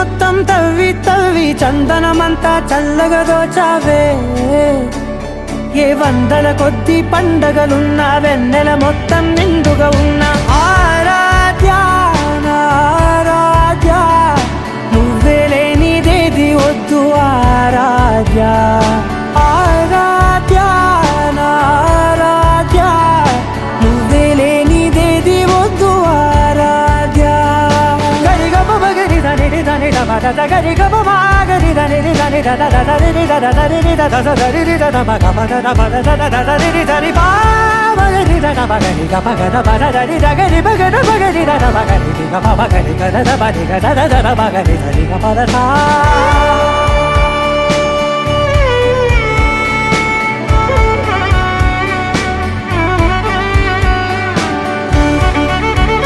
మొత్తం తవ్వి తవ్వి చందనమంతా చల్లగా దోచావే ఏ వందల కొద్ది పండగలున్న వెన్నెల మొత్తం నిండుగా ఉన్న ఆరాధ్య నా ఆరాధ్య నువ్వే లేనిదేది వద్దు ఆరాధ్య ఆరాధ్య నా ఆరాధ్య నువ్వే లేనిదేది వద్దు ఆరాధ్య గరిగ బగరి దని దని దమద గరిగ బగరి దని దని దద దరి దద దరి దద దరి దద బగ బద బద దద దరి దరి బా బగరి దద బగరి గ బగ బద దరి దగరి బగర బగరి దద బగరి గ బగరి గ దద బగరి గ దద దద బగరి దరి గ బద సా